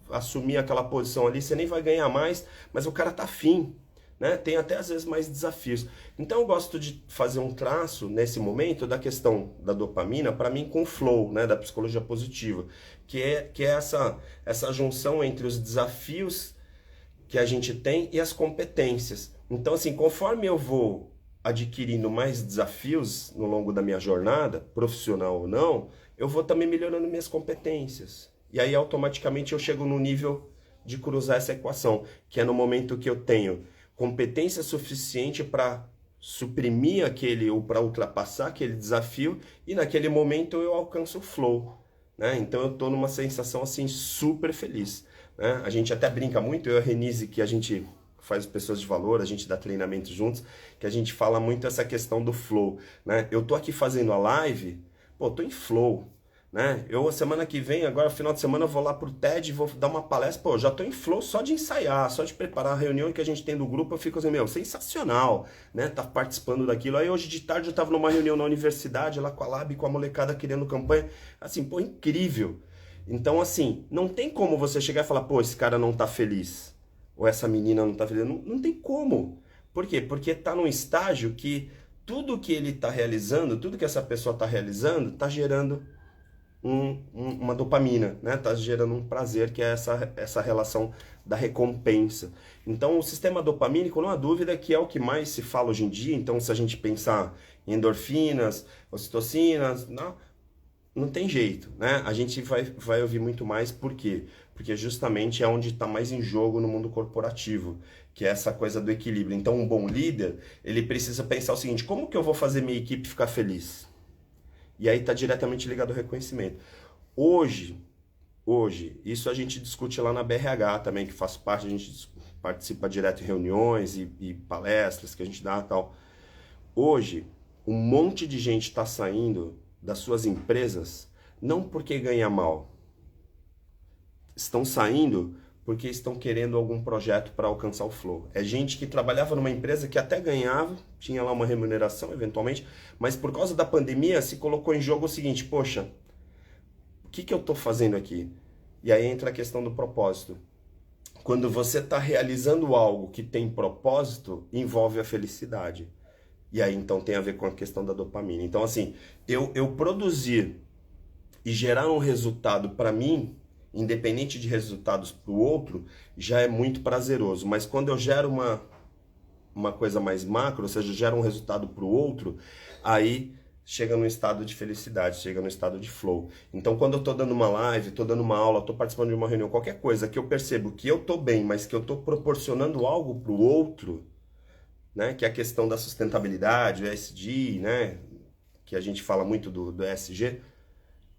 assumir aquela posição ali, você nem vai ganhar mais, mas o cara tá afim, né? Tem até às vezes mais desafios. Então eu gosto de fazer um traço nesse momento da questão da dopamina, para mim com o flow, né, da psicologia positiva, que é essa junção entre os desafios que a gente tem e as competências. Então assim, conforme eu vou adquirindo mais desafios no longo da minha jornada, profissional ou não, eu vou também melhorando minhas competências. E aí automaticamente eu chego no nível de cruzar essa equação, que é no momento que eu tenho competência suficiente para suprimir aquele ou para ultrapassar aquele desafio, e naquele momento eu alcanço o flow, né? Então eu estou numa sensação assim super feliz, né? A gente até brinca muito, eu e a Renise, que a gente faz pessoas de valor, a gente dá treinamento juntos, que a gente fala muito essa questão do flow, né? Eu tô aqui fazendo a live, pô, tô em flow, né? Eu, semana que vem, agora final de semana, eu vou lá pro TED, vou dar uma palestra, pô, já tô em flow só de ensaiar, só de preparar a reunião que a gente tem do grupo, eu fico assim, meu, sensacional, né? Tá participando daquilo. Aí hoje de tarde eu tava numa reunião na universidade, lá com a Lab, com a molecada criando campanha, assim, pô, incrível. Então, assim, não tem como você chegar e falar, pô, esse cara não tá feliz, ou essa menina não tá feliz, não tem como. Por quê? Porque tá num estágio que tudo que ele tá realizando, tudo que essa pessoa tá realizando, tá gerando uma dopamina, né? Tá gerando um prazer, que é essa relação da recompensa. Então, o sistema dopamínico, não há dúvida que é o que mais se fala hoje em dia. Então, se a gente pensar em endorfinas, ocitocinas, não tem jeito, né? A gente vai ouvir muito mais, por quê? Porque justamente é onde está mais em jogo no mundo corporativo, que é essa coisa do equilíbrio. Então, um bom líder, ele precisa pensar o seguinte, como que eu vou fazer minha equipe ficar feliz? E aí está diretamente ligado ao reconhecimento. Hoje, isso a gente discute lá na BRH também, que faz parte, a gente participa direto em reuniões e palestras que a gente dá e tal. Hoje, um monte de gente está saindo das suas empresas não porque ganha mal. Estão saindo porque estão querendo algum projeto para alcançar o flow. É gente que trabalhava numa empresa que até ganhava, tinha lá uma remuneração eventualmente, mas por causa da pandemia se colocou em jogo o seguinte, poxa, o que eu estou fazendo aqui? E aí entra a questão do propósito. Quando você está realizando algo que tem propósito, envolve a felicidade. E aí então tem a ver com a questão da dopamina. Então assim, eu produzir e gerar um resultado para mim, independente de resultados para o outro, já é muito prazeroso. Mas quando eu gero uma coisa mais macro, ou seja, gero um resultado para o outro, aí chega num estado de felicidade, chega num estado de flow. Então, quando eu tô dando uma live, tô dando uma aula, tô participando de uma reunião, qualquer coisa que eu percebo que eu tô bem, mas que eu tô proporcionando algo pro outro, né, que é a questão da sustentabilidade, o ESG, né, que a gente fala muito do ESG,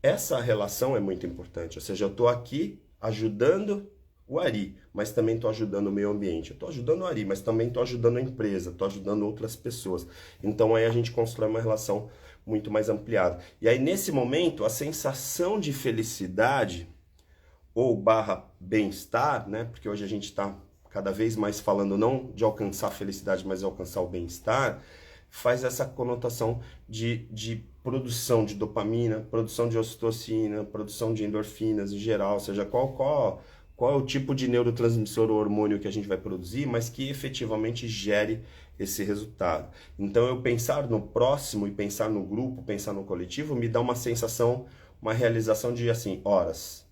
essa relação é muito importante. Ou seja, eu tô aqui ajudando o Ari, mas também estou ajudando o meio ambiente. Eu estou ajudando o Ari, mas também estou ajudando a empresa, estou ajudando outras pessoas. Então aí a gente constrói uma relação muito mais ampliada. E aí nesse momento, a sensação de felicidade ou barra bem-estar, né? Porque hoje a gente está cada vez mais falando não de alcançar a felicidade, mas de alcançar o bem-estar, faz essa conotação de produção de dopamina, produção de ocitocina, produção de endorfinas em geral, ou seja, qual é o tipo de neurotransmissor ou hormônio que a gente vai produzir, mas que efetivamente gere esse resultado. Então eu pensar no próximo e pensar no grupo, pensar no coletivo, me dá uma sensação, uma realização de assim, horas,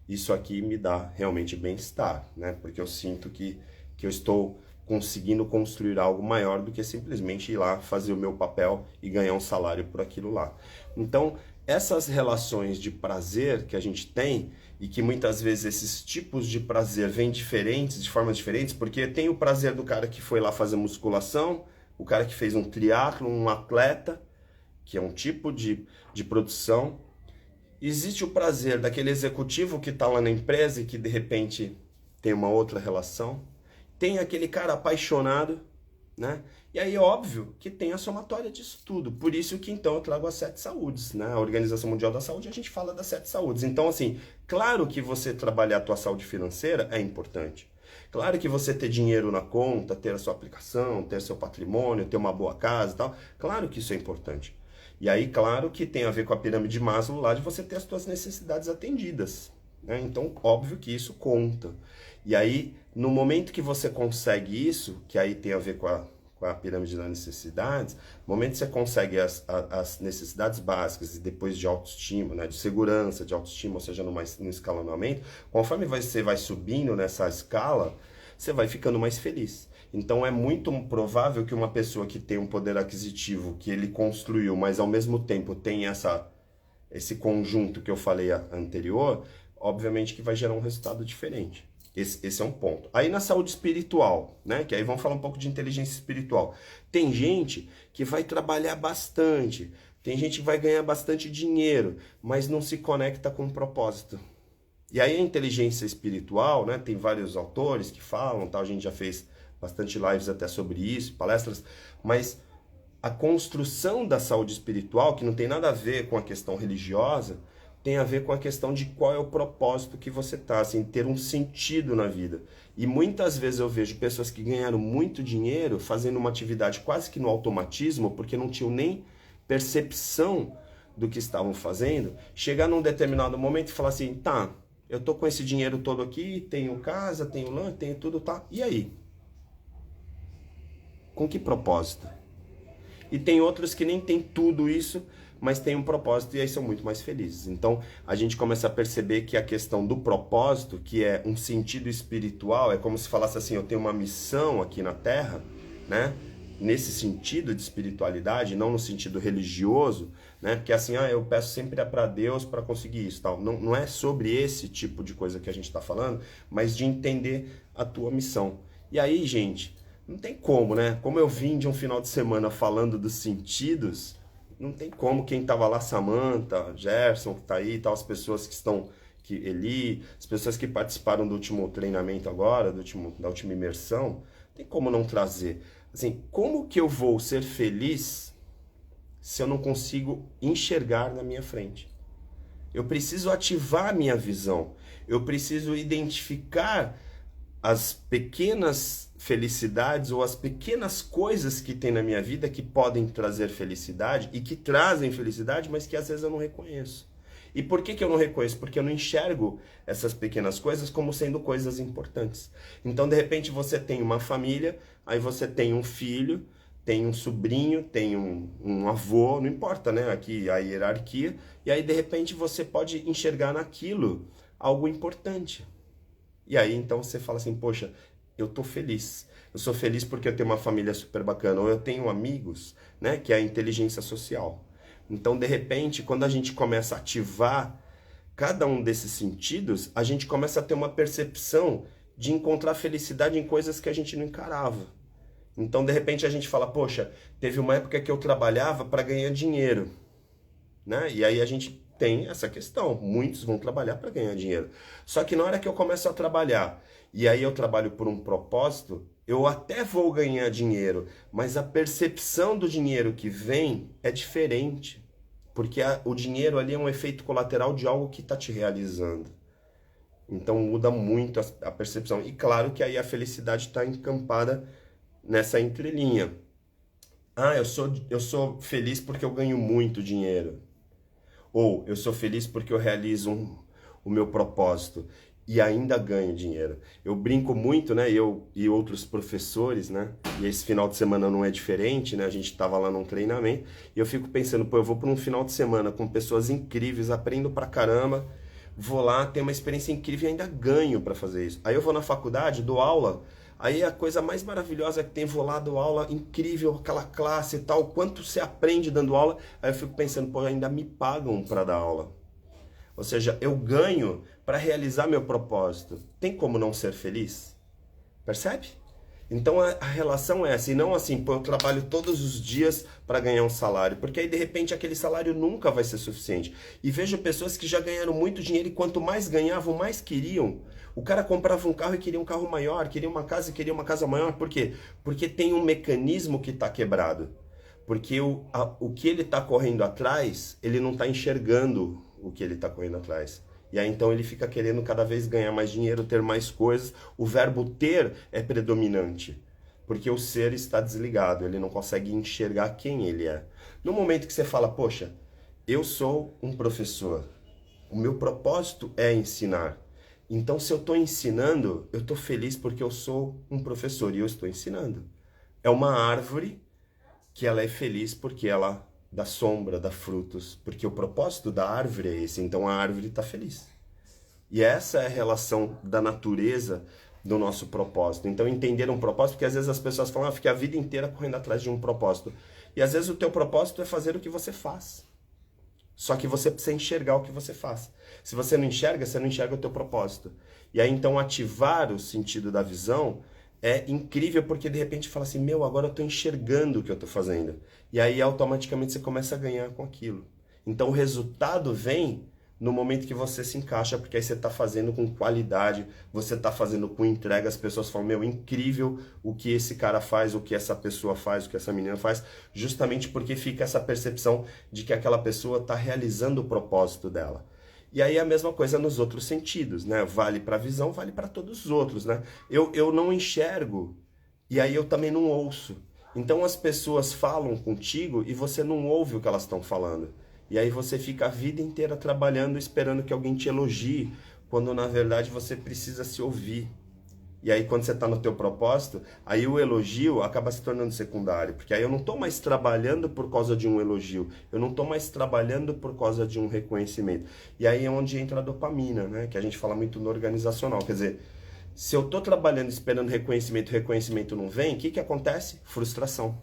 isso aqui me dá realmente bem-estar, né? Porque eu sinto que eu estou conseguindo construir algo maior do que simplesmente ir lá fazer o meu papel e ganhar um salário por aquilo lá. Então, essas relações de prazer que a gente tem, e que muitas vezes esses tipos de prazer vêm diferentes, de formas diferentes, porque tem o prazer do cara que foi lá fazer musculação, o cara que fez um triatlo, um atleta, que é um tipo de produção. Existe o prazer daquele executivo que está lá na empresa e que de repente tem uma outra relação. Tem aquele cara apaixonado, né? E aí, óbvio, que tem a somatória disso tudo. Por isso que, então, eu trago as 7 saúdes, né? A Organização Mundial da Saúde, a gente fala das 7 saúdes. Então, assim, claro que você trabalhar a tua saúde financeira é importante. Claro que você ter dinheiro na conta, ter a sua aplicação, ter seu patrimônio, ter uma boa casa e tal, claro que isso é importante. E aí, claro que tem a ver com a pirâmide de Maslow lá de você ter as suas necessidades atendidas, né? Então, óbvio que isso conta. E aí, no momento que você consegue isso, que aí tem a ver com a pirâmide das necessidades, no momento que você consegue as necessidades básicas e depois de autoestima, né, de segurança, de autoestima, ou seja, no escalonamento, conforme você vai subindo nessa escala, você vai ficando mais feliz. Então é muito provável que uma pessoa que tem um poder aquisitivo que ele construiu, mas ao mesmo tempo tem esse conjunto que eu falei anterior, obviamente que vai gerar um resultado diferente. Esse é um ponto. Aí na saúde espiritual, né? Que aí vamos falar um pouco de inteligência espiritual. Tem gente que vai trabalhar bastante, tem gente que vai ganhar bastante dinheiro, mas não se conecta com o propósito. E aí a inteligência espiritual, né? Tem vários autores que falam, tal, a gente já fez bastante lives até sobre isso, palestras, mas a construção da saúde espiritual, que não tem nada a ver com a questão religiosa, tem a ver com a questão de qual é o propósito que você está, assim, ter um sentido na vida. E muitas vezes eu vejo pessoas que ganharam muito dinheiro fazendo uma atividade quase que no automatismo, porque não tinham nem percepção do que estavam fazendo, chegar num determinado momento e falar assim, tá, eu tô com esse dinheiro todo aqui, tenho casa, tenho lã, tenho tudo, tá, e aí? Com que propósito? E tem outros que nem tem tudo isso, mas tem um propósito e aí são muito mais felizes. Então a gente começa a perceber que a questão do propósito, que é um sentido espiritual, é como se falasse assim, eu tenho uma missão aqui na Terra, né? Nesse sentido de espiritualidade, não no sentido religioso, né? Porque assim, eu peço sempre para Deus para conseguir isso, tal. Não, não é sobre esse tipo de coisa que a gente está falando, mas de entender a tua missão. E aí, gente, não tem como, né? Como eu vim de um final de semana falando dos sentidos, não tem como quem tava lá, Samantha, Gerson, que tá aí, tal, as pessoas que estão, Eli, as pessoas que participaram do último treinamento agora, da última imersão, não tem como não trazer. Assim, como que eu vou ser feliz se eu não consigo enxergar na minha frente? Eu preciso ativar a minha visão, eu preciso identificar as pequenas felicidades ou as pequenas coisas que tem na minha vida que podem trazer felicidade e que trazem felicidade, mas que às vezes eu não reconheço. E por que eu não reconheço? Porque eu não enxergo essas pequenas coisas como sendo coisas importantes. Então, de repente, você tem uma família, aí você tem um filho, tem um sobrinho, tem um avô, não importa, né? Aqui a hierarquia, e aí, de repente, você pode enxergar naquilo algo importante. E aí, então, você fala assim, poxa, eu tô feliz. Eu sou feliz porque eu tenho uma família super bacana. Ou eu tenho amigos, né? Que é a inteligência social. Então, de repente, quando a gente começa a ativar cada um desses sentidos, a gente começa a ter uma percepção de encontrar felicidade em coisas que a gente não encarava. Então, de repente, a gente fala, poxa, teve uma época que eu trabalhava para ganhar dinheiro, né? E aí a gente tem essa questão, muitos vão trabalhar para ganhar dinheiro. Só que na hora que eu começo a trabalhar, e aí eu trabalho por um propósito, eu até vou ganhar dinheiro, mas a percepção do dinheiro que vem é diferente. Porque o dinheiro ali é um efeito colateral de algo que está te realizando. Então muda muito a percepção. E claro que aí a felicidade está encampada nessa entrelinha. Ah, eu sou feliz porque eu ganho muito dinheiro. Ou eu sou feliz porque eu realizo o meu propósito e ainda ganho dinheiro. Eu brinco muito, né? Eu e outros professores, né? E esse final de semana não é diferente, né? A gente estava lá num treinamento e eu fico pensando, pô, eu vou para um final de semana com pessoas incríveis, aprendo pra caramba, vou lá, tenho uma experiência incrível e ainda ganho para fazer isso. Aí eu vou na faculdade, dou aula, aí a coisa mais maravilhosa que tem, vou lá, dou aula, incrível, aquela classe e tal, quanto você aprende dando aula, aí eu fico pensando, pô, ainda me pagam para dar aula. Ou seja, eu ganho para realizar meu propósito. Tem como não ser feliz? Percebe? Então a relação é essa, e não assim, pô, eu trabalho todos os dias para ganhar um salário, porque aí de repente aquele salário nunca vai ser suficiente. E vejo pessoas que já ganharam muito dinheiro e quanto mais ganhavam, mais queriam. O cara comprava um carro e queria um carro maior, queria uma casa e queria uma casa maior. Por quê? Porque tem um mecanismo que está quebrado. Porque o que ele está correndo atrás, ele não está enxergando o que ele está correndo atrás. E aí então ele fica querendo cada vez ganhar mais dinheiro, ter mais coisas. O verbo ter é predominante, porque o ser está desligado, ele não consegue enxergar quem ele é. No momento que você fala, poxa, eu sou um professor, o meu propósito é ensinar. Então se eu estou ensinando, eu estou feliz porque eu sou um professor e eu estou ensinando. É uma árvore que ela é feliz porque ela dá sombra, dá frutos, porque o propósito da árvore é esse, então a árvore está feliz. E essa é a relação da natureza do nosso propósito. Então entender um propósito, porque às vezes as pessoas falam, fiquei a vida inteira correndo atrás de um propósito. E às vezes o teu propósito é fazer o que você faz. Só que você precisa enxergar o que você faz. Se você não enxerga o teu propósito. E aí então ativar o sentido da visão é incrível, porque de repente fala assim, meu, agora eu estou enxergando o que eu estou fazendo. E aí automaticamente você começa a ganhar com aquilo. Então o resultado vem no momento que você se encaixa, porque aí você está fazendo com qualidade, você está fazendo com entrega, as pessoas falam, meu, incrível o que esse cara faz, o que essa pessoa faz, o que essa menina faz, justamente porque fica essa percepção de que aquela pessoa está realizando o propósito dela. E aí a mesma coisa nos outros sentidos, né? Vale para a visão, vale para todos os outros, né? Eu não enxergo e aí eu também não ouço. Então as pessoas falam contigo e você não ouve o que elas estão falando. E aí você fica a vida inteira trabalhando, esperando que alguém te elogie, quando na verdade você precisa se ouvir. E aí quando você está no teu propósito, aí o elogio acaba se tornando secundário, porque aí eu não estou mais trabalhando por causa de um elogio, eu não estou mais trabalhando por causa de um reconhecimento. E aí é onde entra a dopamina, né? Que a gente fala muito no organizacional, quer dizer, se eu estou trabalhando esperando reconhecimento, o reconhecimento não vem, o que que acontece? Frustração.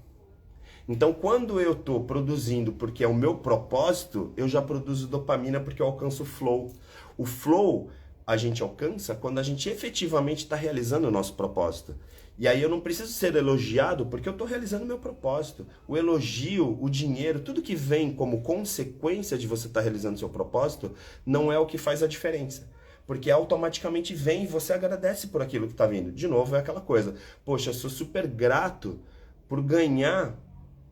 Então quando eu estou produzindo porque é o meu propósito, eu já produzo dopamina porque eu alcanço o flow. O flow a gente alcança quando a gente efetivamente está realizando o nosso propósito. E aí eu não preciso ser elogiado porque eu estou realizando o meu propósito. O elogio, o dinheiro, tudo que vem como consequência de você estar realizando o seu propósito, não é o que faz a diferença. Porque automaticamente vem e você agradece por aquilo que está vindo. De novo, é aquela coisa. Poxa, eu sou super grato por ganhar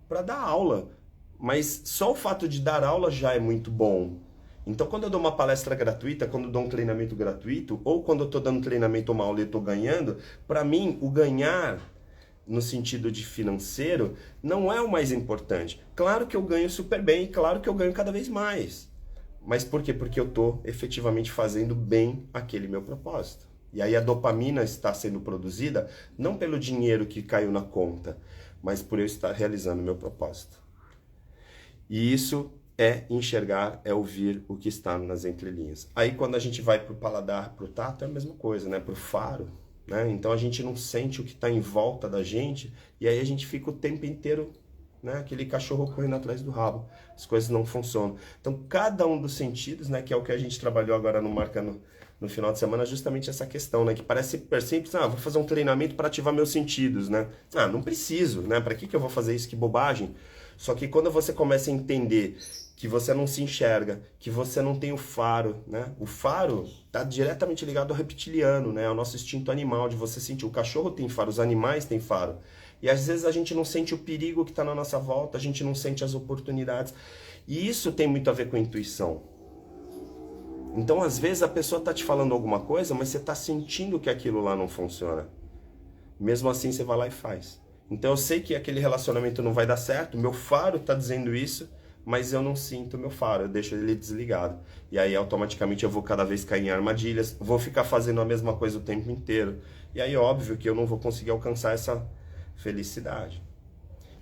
para dar aula. Mas só o fato de dar aula já é muito bom. Então, quando eu dou uma palestra gratuita, quando eu dou um treinamento gratuito, ou quando eu estou dando treinamento ou uma aula e estou ganhando, para mim, o ganhar, no sentido de financeiro, não é o mais importante. Claro que eu ganho super bem, claro que eu ganho cada vez mais. Mas por quê? Porque eu estou efetivamente fazendo bem aquele meu propósito. E aí a dopamina está sendo produzida, não pelo dinheiro que caiu na conta, mas por eu estar realizando o meu propósito. E isso é enxergar, é ouvir o que está nas entrelinhas. Aí quando a gente vai para o paladar, para o tato, é a mesma coisa, né? Para o faro, né? Então a gente não sente o que está em volta da gente e aí a gente fica o tempo inteiro né? Aquele cachorro correndo atrás do rabo. As coisas não funcionam. Então, cada um dos sentidos, né? Que é o que a gente trabalhou agora no Marca no final de semana, justamente essa questão, né? Que parece super simples. Ah, vou fazer um treinamento para ativar meus sentidos, né? Ah, não preciso, né? Para que eu vou fazer isso? Que bobagem. Só que quando você começa a entender que você não se enxerga, que você não tem o faro, né? O faro está diretamente ligado ao reptiliano, né? Ao nosso instinto animal, de você sentir. O cachorro tem faro, os animais têm faro. E às vezes a gente não sente o perigo que está na nossa volta, a gente não sente as oportunidades. E isso tem muito a ver com a intuição. Então, às vezes, a pessoa está te falando alguma coisa, mas você está sentindo que aquilo lá não funciona. Mesmo assim, você vai lá e faz. Então, eu sei que aquele relacionamento não vai dar certo, meu faro está dizendo isso, mas eu não sinto meu faro, eu deixo ele desligado. E aí, automaticamente, eu vou cada vez cair em armadilhas, vou ficar fazendo a mesma coisa o tempo inteiro. E aí, óbvio que eu não vou conseguir alcançar essa felicidade.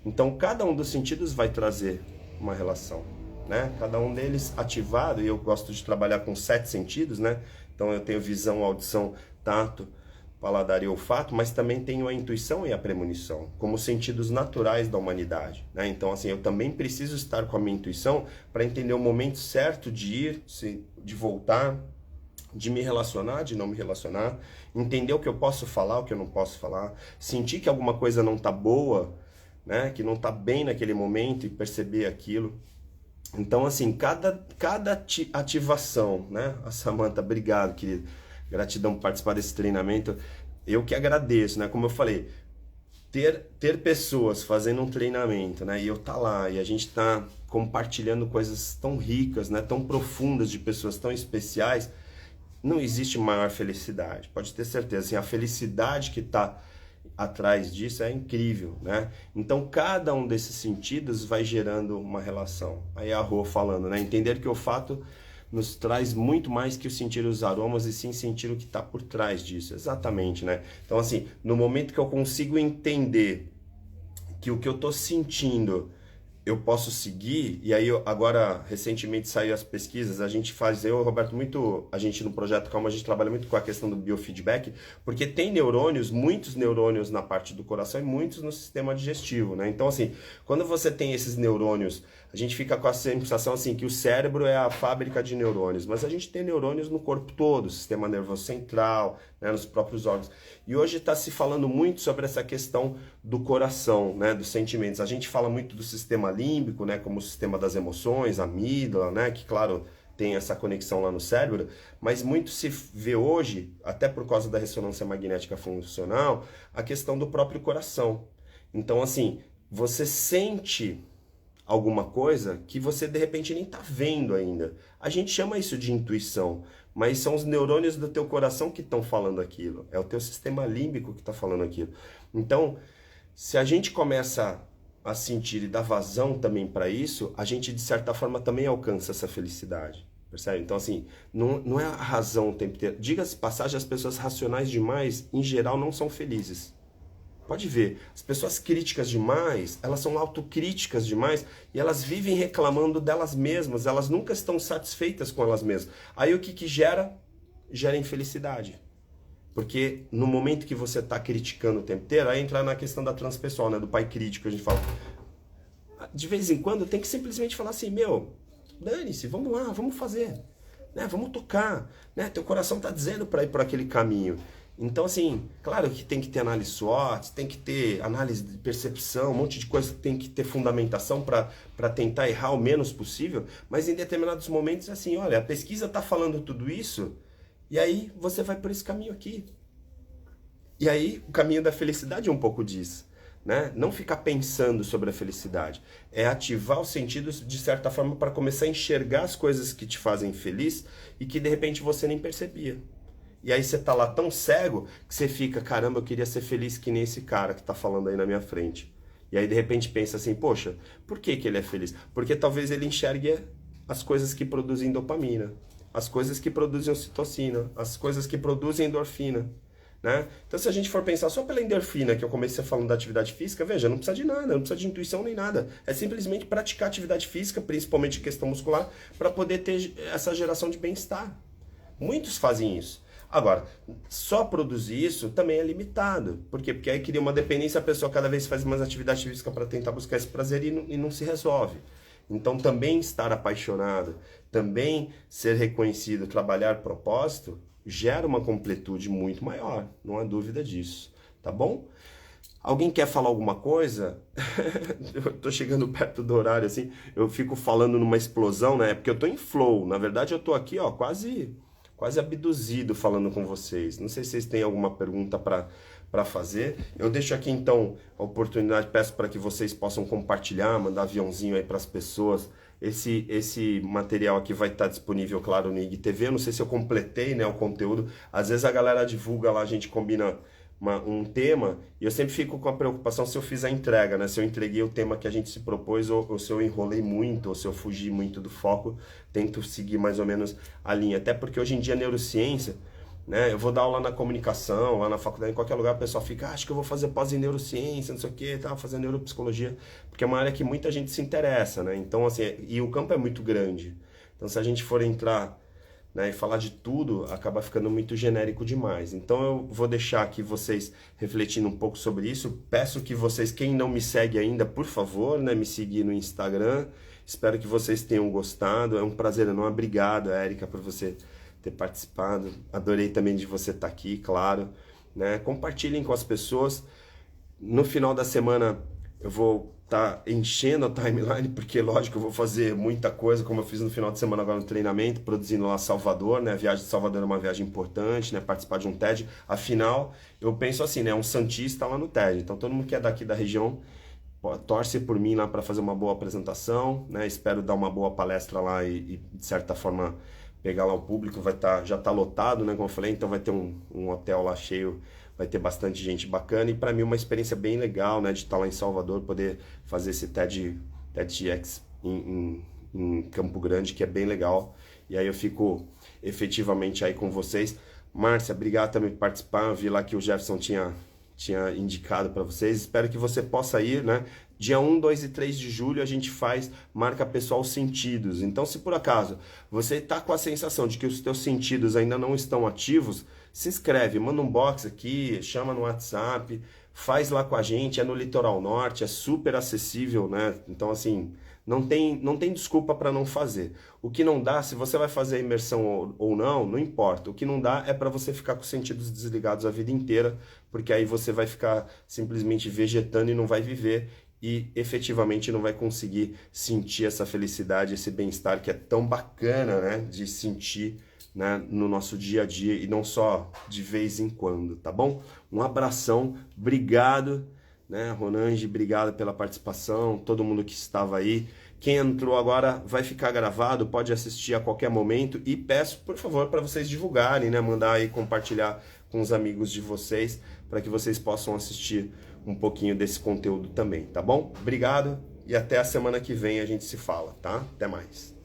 Então, cada um dos sentidos vai trazer uma relação, né? Cada um deles ativado, e eu gosto de trabalhar com 7 sentidos, né? Então, eu tenho visão, audição, tato, paladar e olfato, mas também tenho a intuição e a premonição, como sentidos naturais da humanidade, né? Então, assim, eu também preciso estar com a minha intuição para entender o momento certo de ir, de voltar, de me relacionar, de não me relacionar, entender o que eu posso falar, o que eu não posso falar, sentir que alguma coisa não tá boa, né? Que não tá bem naquele momento e perceber aquilo. Então, assim, cada ativação, né? A Samantha, obrigado, querido. Gratidão por participar desse treinamento. Eu que agradeço, né? Como eu falei, ter pessoas fazendo um treinamento, né? E eu tá lá, e a gente tá compartilhando coisas tão ricas, né? Tão profundas, de pessoas tão especiais. Não existe maior felicidade, pode ter certeza. Assim, a felicidade que está atrás disso é incrível, né? Então, cada um desses sentidos vai gerando uma relação. Aí a Rô falando, né? Entender que o fato nos traz muito mais que o sentir os aromas, e sim sentir o que está por trás disso. Exatamente, né? Então, assim, no momento que eu consigo entender que o que eu estou sentindo eu posso seguir, e aí agora recentemente saiu as pesquisas, a gente faz, eu, Roberto, muito, a gente no Projeto Calma, a gente trabalha muito com a questão do biofeedback, porque tem neurônios, muitos neurônios na parte do coração e muitos no sistema digestivo, né? Então, assim, quando você tem esses neurônios, a gente fica com a sensação, assim, que o cérebro é a fábrica de neurônios, mas a gente tem neurônios no corpo todo, sistema nervoso central, né, nos próprios órgãos. E hoje está se falando muito sobre essa questão do coração, né, dos sentimentos. A gente fala muito do sistema límbico, né, como o sistema das emoções, a amígdala, né, que, claro, tem essa conexão lá no cérebro, mas muito se vê hoje, até por causa da ressonância magnética funcional, a questão do próprio coração. Então, assim, você sente alguma coisa que você de repente nem está vendo ainda. A gente chama isso de intuição, mas são os neurônios do teu coração que estão falando aquilo. É o teu sistema límbico que está falando aquilo. Então, se a gente começa a sentir e dar vazão também para isso, a gente de certa forma também alcança essa felicidade. Percebe? Então, assim, não é a razão o tempo inteiro. Diga-se passagem, as pessoas racionais demais, em geral, não são felizes. Pode ver, as pessoas críticas demais, elas são autocríticas demais e elas vivem reclamando delas mesmas, elas nunca estão satisfeitas com elas mesmas. Aí o que gera? Gera infelicidade. Porque no momento que você está criticando o tempo inteiro, aí entra na questão da transpessoal, né, do pai crítico, a gente fala. De vez em quando tem que simplesmente falar assim, meu, dane-se, vamos lá, vamos fazer, né, vamos tocar, né, teu coração está dizendo para ir por aquele caminho. Então, assim, claro que tem que ter análise SWOT, tem que ter análise de percepção, um monte de coisa que tem que ter fundamentação para tentar errar o menos possível, mas em determinados momentos, assim, olha, a pesquisa está falando tudo isso, e aí você vai por esse caminho aqui. E aí o caminho da felicidade é um pouco disso, né? Não ficar pensando sobre a felicidade, é ativar os sentidos de certa forma para começar a enxergar as coisas que te fazem feliz e que de repente você nem percebia. E aí você tá lá tão cego que você fica, caramba, eu queria ser feliz que nem esse cara que tá falando aí na minha frente. E aí de repente pensa assim, poxa, por que ele é feliz? Porque talvez ele enxergue as coisas que produzem dopamina, as coisas que produzem ocitocina, as coisas que produzem endorfina, né? Então se a gente for pensar só pela endorfina, que eu comecei falando da atividade física, veja, não precisa de nada, não precisa de intuição nem nada. É simplesmente praticar atividade física, principalmente questão muscular, para poder ter essa geração de bem-estar. Muitos fazem isso. Agora, só produzir isso também é limitado. Por quê? Porque aí cria uma dependência, a pessoa cada vez faz mais atividade física para tentar buscar esse prazer e não se resolve. Então, também estar apaixonado, também ser reconhecido, trabalhar propósito, gera uma completude muito maior, não há dúvida disso, tá bom? Alguém quer falar alguma coisa? Eu tô chegando perto do horário, assim, eu fico falando numa explosão, né? Porque eu tô em flow, na verdade eu tô aqui, ó, quase abduzido falando com vocês. Não sei se vocês têm alguma pergunta para fazer. Eu deixo aqui então a oportunidade, peço para que vocês possam compartilhar, mandar aviãozinho aí para as pessoas. Esse material aqui vai estar disponível, claro, no IGTV. Eu não sei se eu completei, né, o conteúdo. Às vezes a galera divulga lá, a gente combina um tema, e eu sempre fico com a preocupação se eu fiz a entrega, né? Se eu entreguei o tema que a gente se propôs, ou se eu enrolei muito, ou se eu fugi muito do foco, tento seguir mais ou menos a linha. Até porque hoje em dia a neurociência, né? Eu vou dar aula na comunicação, lá na faculdade, em qualquer lugar, o pessoal fica, acho que eu vou fazer pós em neurociência, não sei o que, tá, fazendo neuropsicologia, porque é uma área que muita gente se interessa, né? Então, assim, e o campo é muito grande. Então, se a gente for entrar, né, e falar de tudo, acaba ficando muito genérico demais. Então eu vou deixar aqui vocês refletindo um pouco sobre isso. Peço que vocês, quem não me segue ainda, por favor, né, me seguir no Instagram. Espero que vocês tenham gostado. É um prazer enorme. Obrigado, Érica, por você ter participado. Adorei também de você estar aqui, claro. Né? Compartilhem com as pessoas. No final da semana eu vou estar enchendo a timeline, porque lógico eu vou fazer muita coisa, como eu fiz no final de semana agora no treinamento, produzindo lá Salvador, né? A viagem de Salvador é uma viagem importante, né? Participar de um TED. Afinal, eu penso assim, né? Um santista lá no TED. Então todo mundo que é daqui da região torce por mim lá para fazer uma boa apresentação, né? Espero dar uma boa palestra lá e de certa forma pegar lá o público. Já tá lotado, né? Como eu falei, então vai ter um hotel lá cheio. Vai ter bastante gente bacana e para mim uma experiência bem legal, né, de estar lá em Salvador, poder fazer esse TEDx em Campo Grande, que é bem legal. E aí eu fico efetivamente aí com vocês. Márcia, obrigado também por participar. Eu vi lá que o Jefferson tinha indicado para vocês. Espero que você possa ir, né? Dia 1, 2 e 3 de julho a gente faz Marca Pessoal Sentidos. Então, se por acaso você está com a sensação de que os seus sentidos ainda não estão ativos, se inscreve, manda um box aqui, chama no WhatsApp, faz lá com a gente, é no Litoral Norte, é super acessível, né? Então, assim, não tem desculpa para não fazer. O que não dá, se você vai fazer a imersão ou não, não importa. O que não dá é para você ficar com os sentidos desligados a vida inteira, porque aí você vai ficar simplesmente vegetando e não vai viver e efetivamente não vai conseguir sentir essa felicidade, esse bem-estar que é tão bacana, né, de sentir, né, no nosso dia a dia e não só de vez em quando, tá bom? Um abração, obrigado, né, Ronange, obrigado pela participação, todo mundo que estava aí. Quem entrou agora vai ficar gravado, pode assistir a qualquer momento e peço, por favor, para vocês divulgarem, né, mandar aí, compartilhar com os amigos de vocês, para que vocês possam assistir um pouquinho desse conteúdo também, tá bom? Obrigado e até a semana que vem a gente se fala, tá? Até mais.